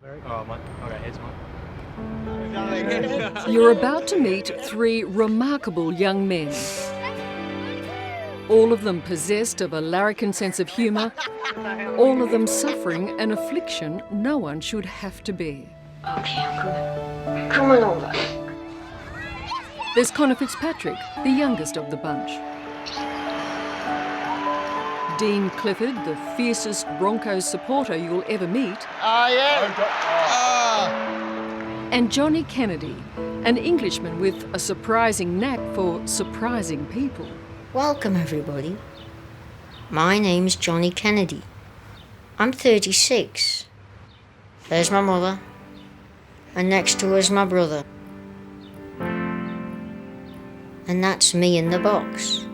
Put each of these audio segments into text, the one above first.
Oh, mate. Okay, heads, mate. You're about to meet three remarkable young men. All of them possessed of a larrikin sense of humour, all of them suffering an affliction no one should have to bear. Okay, I'm coming. Come on over. There's Connor Fitzpatrick, the youngest of the bunch. Dean Clifford, the fiercest Broncos supporter you'll ever meet. And Johnny Kennedy, an Englishman with a surprising knack for surprising people. Welcome, everybody. My name's Johnny Kennedy. I'm 36. There's my mother. And next to her is my brother. And that's me in the box.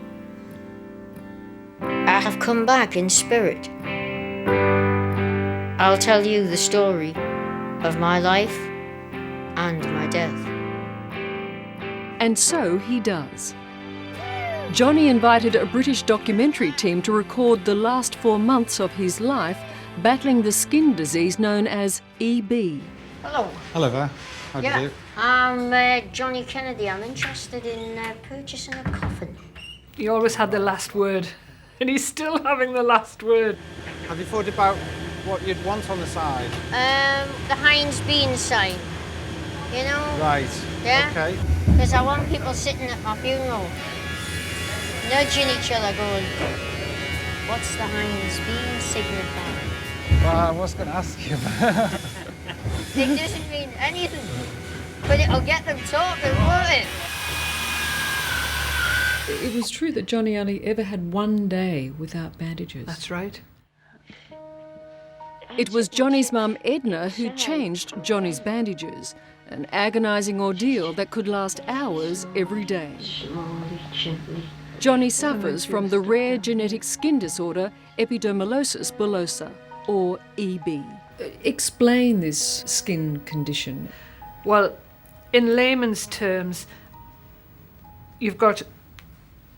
I have come back in spirit. I'll tell you the story of my life and my death. And so he does. Johnny invited a British documentary team to record the last 4 months of his life battling the skin disease known as EB. Hello. Hello there. How do you do? I'm Johnny Kennedy. I'm interested in purchasing a coffin. He always had the last word, and he's still having the last word. Have you thought about what you'd want on the side? The Heinz Bean sign. You know? Right. Yeah? Okay. Because I want people sitting at my funeral, nudging each other, going, what's the Heinz Bean signify? Well, I was going to ask you. It doesn't mean anything, but it'll get them talking, won't it? It was true that Johnny only ever had one day without bandages. That's right. It was Johnny's mum, Edna, who changed Johnny's bandages, an agonising ordeal that could last hours every day. Slowly, gently. Johnny suffers from the rare genetic skin disorder epidermolysis bullosa, or EB. Explain this skin condition. Well, in layman's terms, you've got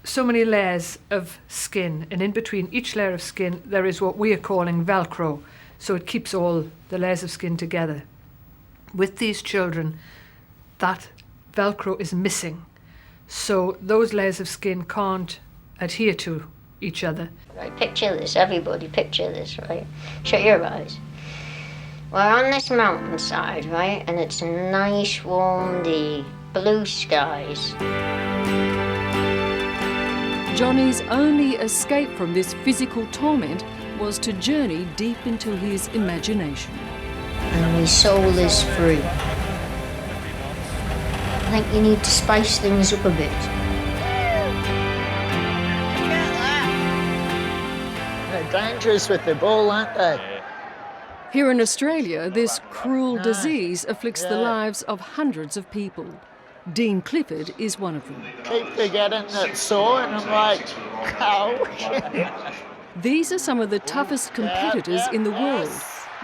so many layers of skin, and in between each layer of skin there is what we are calling Velcro, so it keeps all the layers of skin together. With these children, that Velcro is missing, so those layers of skin can't adhere to each other. Right, picture this, everybody, picture this, right? Shut your eyes. We're on this mountainside, right? And it's a nice warm day, blue skies. Johnny's only escape from this physical torment was to journey deep into his imagination. And my soul is free. I think you need to spice things up a bit. They're dangerous with the ball, aren't they? Here in Australia, this cruel disease afflicts the lives of hundreds of people. Dean Clifford is one of them. Keep forgetting that sore, and I'm like, ouch. These are some of the toughest competitors in the world,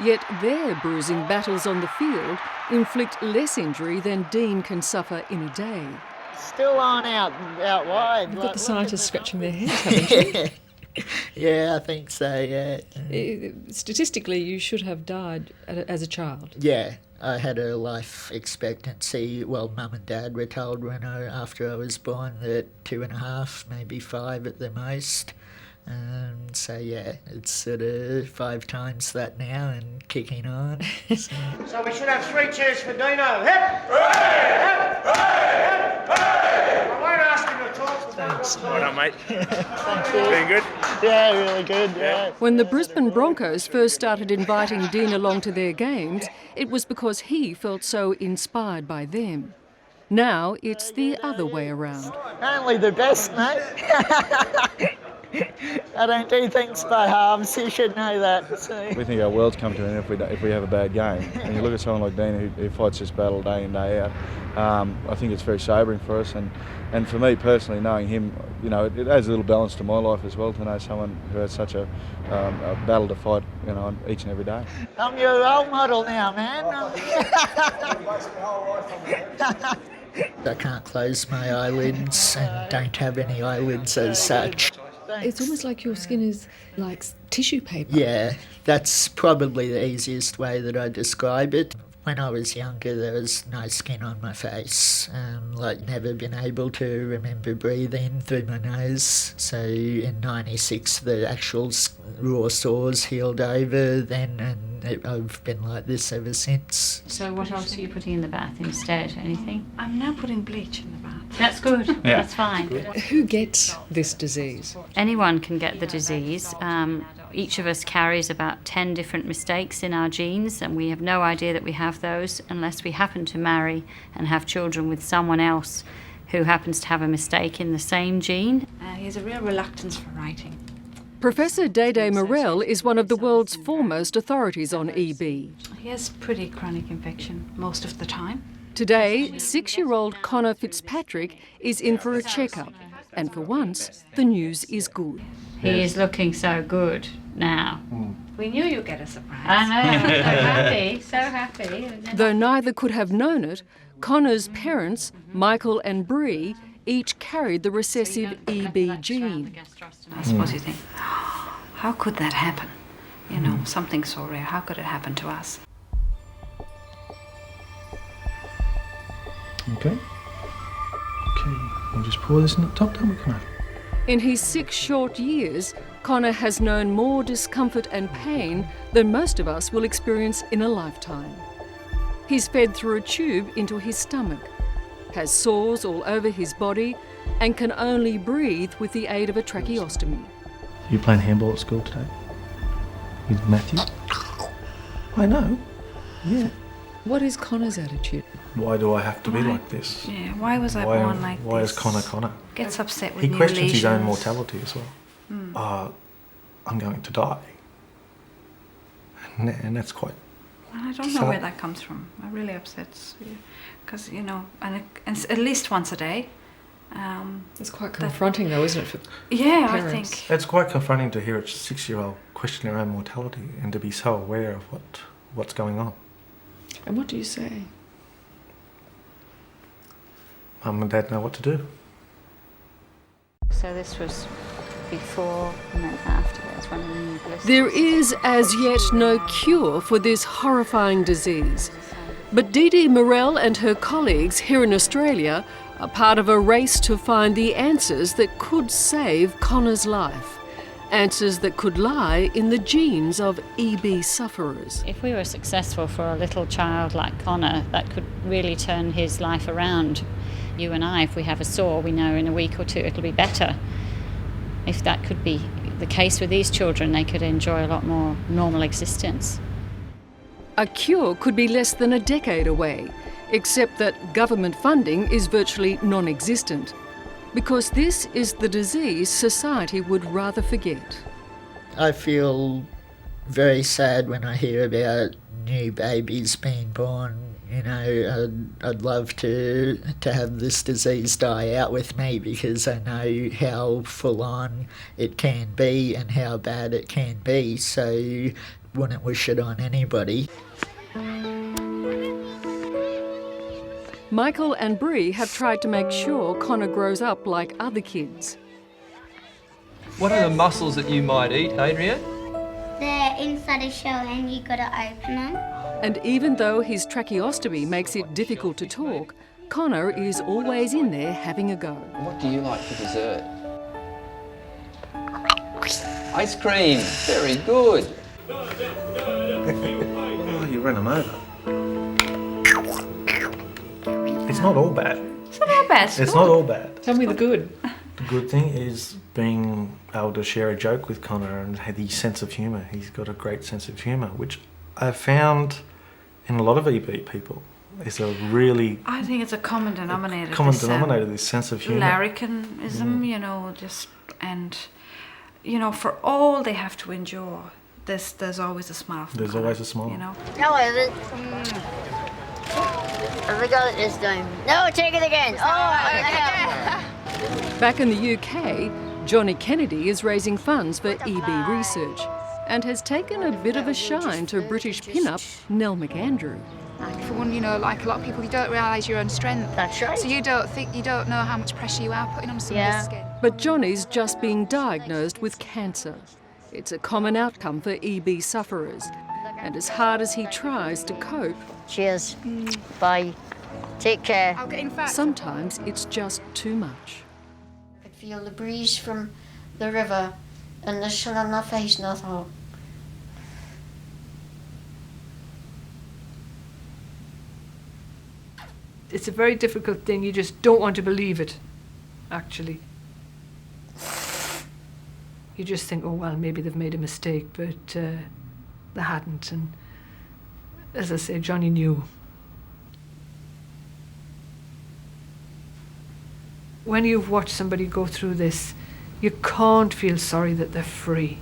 yet their bruising battles on the field inflict less injury than Dean can suffer in a day. Still on out wide. You've got the scientists scratching their heads, haven't you? Yeah, I think so, yeah. Statistically, you should have died as a child. Yeah, I had a life expectancy. Well, Mum and Dad were told after I was born that 2.5, maybe 5 at the most. So yeah, it's sort of 5 times that now and kicking on. So we should have 3 cheers for Dino. Hip! Hooray! Hip! Hooray! Hip! Hooray! I won't ask him to talk. Thanks, Well done, mate. Thank you. Being good? Yeah, really good, yeah. When the Brisbane Broncos first started inviting Dean along to their games, it was because he felt so inspired by them. Now it's the other way around. Only the best, mate. I don't do things by halves, you should know that. So. We think our world's come to an end if we have a bad game. And you look at someone like Dean who fights this battle day in, day out. I think it's very sobering for us, and for me personally, knowing him, you know, it adds a little balance to my life as well to know someone who has such a battle to fight, you know, each and every day. I'm your role model now, man. I can't close my eyelids and don't have any eyelids as such. It's almost like your skin is like tissue paper. Yeah, that's probably the easiest way that I describe it. When I was younger, there was no skin on my face, like never been able to remember breathing through my nose. So in '96, the actual raw sores healed over then, and I've been like this ever since. So what else are you putting in the bath instead? Anything? I'm now putting bleach in the bath. That's good. Yeah. That's fine. Who gets this disease? Anyone can get the disease. Each of us carries about 10 different mistakes in our genes, and we have no idea that we have those unless we happen to marry and have children with someone else who happens to have a mistake in the same gene. He has a real reluctance for writing. Professor Dede Morell is one of the world's foremost authorities on EB. He has pretty chronic infection most of the time. Today, 6-year-old Connor Fitzpatrick is in for a checkup, and for once, the news is good. He is looking so good now. We knew you'd get a surprise. I know, so happy. Though neither could have known it, Connor's parents, Michael and Bree, each carried the recessive EB gene. I suppose you think, how could that happen? You know, something so rare, how could it happen to us? Okay, we'll just pour this in the top, don't we, Connor? In his 6 short years, Connor has known more discomfort and pain than most of us will experience in a lifetime. He's fed through a tube into his stomach, has sores all over his body, and can only breathe with the aid of a tracheostomy. You playing handball at school today? With Matthew? I know, yeah. What is Connor's attitude? Why do I have to be like this? Yeah, why was I born like this? Why is Connor Connor? Gets upset with He new questions lesions. his own mortality as well. I'm going to die. And that's quite... I don't know where that comes from. It really upsets you. Because, you know, and at least once a day. It's quite confronting though, isn't it, for yeah, parents? I think. It's quite confronting to hear a 6-year-old question their own mortality and to be so aware of what's going on. And what do you say? Mum and Dad know what to do. So this was before and then after. There's one of the new blisters. There is as yet no cure for this horrifying disease. But Dede Morell and her colleagues here in Australia are part of a race to find the answers that could save Connor's life. Answers that could lie in the genes of EB sufferers. If we were successful for a little child like Connor, that could really turn his life around. You and I, if we have a sore, we know in a week or two it'll be better. If that could be the case with these children, they could enjoy a lot more normal existence. A cure could be less than a decade away, except that government funding is virtually non-existent, because this is the disease society would rather forget. I feel very sad when I hear about new babies being born. You know, I'd love to have this disease die out with me, because I know how full on it can be and how bad it can be, so wouldn't wish it on anybody. Michael and Bree have tried to make sure Connor grows up like other kids. What are the mussels that you might eat, Adrian? They're inside a shell and you gotta open them. And even though his tracheostomy makes it difficult to talk, Connor is always in there having a go. What do you like for dessert? Ice cream, very good. Oh, you ran him over. It's not all bad. It's not all bad. It's not all bad. Tell me the good. The good thing is being able to share a joke with Connor and have his sense of humour. He's got a great sense of humour, which I've found in a lot of EB people is a really... I think it's a common denominator. This sense of humour. Larrikinism, you know, and, you know, for all they have to endure, there's always a smile from Connor, always a smile. You know? No, I forgot it this time. No, take it again. Back in the UK, Johnny Kennedy is raising funds for EB research and has taken a bit of a shine to British pin-up Nell McAndrew. For one, you know, like a lot of people, you don't realise your own strength. That's right. So you don't know how much pressure you are putting on somebody's skin. But Johnny's just being diagnosed with cancer. It's a common outcome for EB sufferers. And as hard as he tries to cope... Cheers. Bye. Take care. I'll get in fact. Sometimes it's just too much. I could feel the breeze from the river and the sun on my face, and I thought, It's a very difficult thing. You just don't want to believe it, actually. You just think, oh, well, maybe they've made a mistake, but they hadn't. And as I say, Johnny knew. When you've watched somebody go through this, you can't feel sorry that they're free.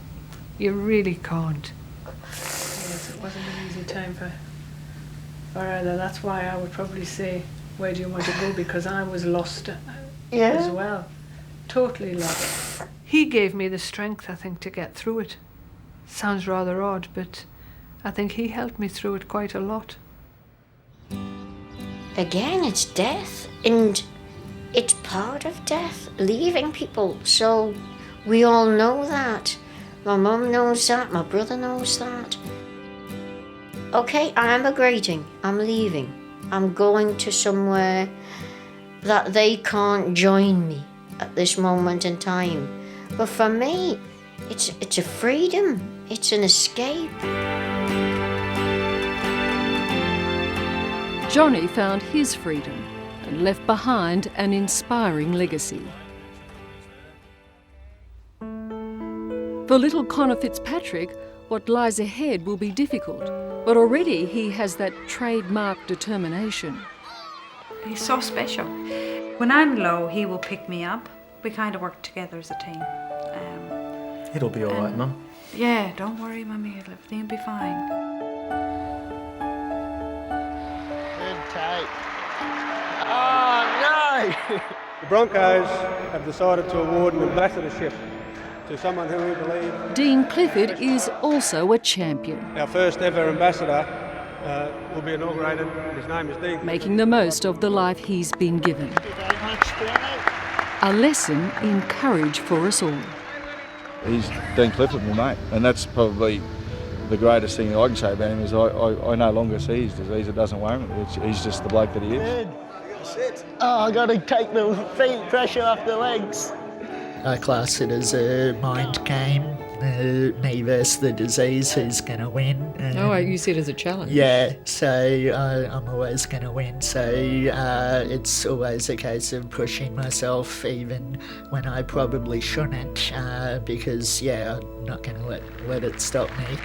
You really can't. Yes, it wasn't an easy time for either. That's why I would probably say, where do you want to go? Because I was lost as well. Totally lost. He gave me the strength, I think, to get through it. Sounds rather odd, but I think he helped me through it quite a lot. again, it's death, and it's part of death, leaving people. So we all know that. My mum knows that, my brother knows that. Okay, I'm emigrating, I'm leaving. I'm going to somewhere that they can't join me at this moment in time. But for me, it's a freedom, it's an escape. Johnny found his freedom and left behind an inspiring legacy. For little Connor Fitzpatrick, what lies ahead will be difficult, but already he has that trademark determination. He's so special. When I'm low, he will pick me up. We kind of work together as a team. It'll be all right, Mum. Yeah, don't worry, Mummy. Everything will be fine. Good take. Oh, no! The Broncos have decided to award an ambassadorship to someone who we believe... Dean Clifford is also a champion. Our first ever ambassador will be inaugurated. His name is Dean Clifford. Making the most of the life he's been given. A lesson in courage for us all. He's Dean Clifford, my mate, and that's probably the greatest thing I can say about him is I no longer see his disease. It doesn't worry me. He's just the bloke that he is. Oh, I got to take the feet pressure off the legs. I class it as a mind game. Me versus the disease, who's going to win. You see it as a challenge. Yeah, so I'm always going to win. So it's always a case of pushing myself even when I probably shouldn't, because, I'm not going to let it stop me.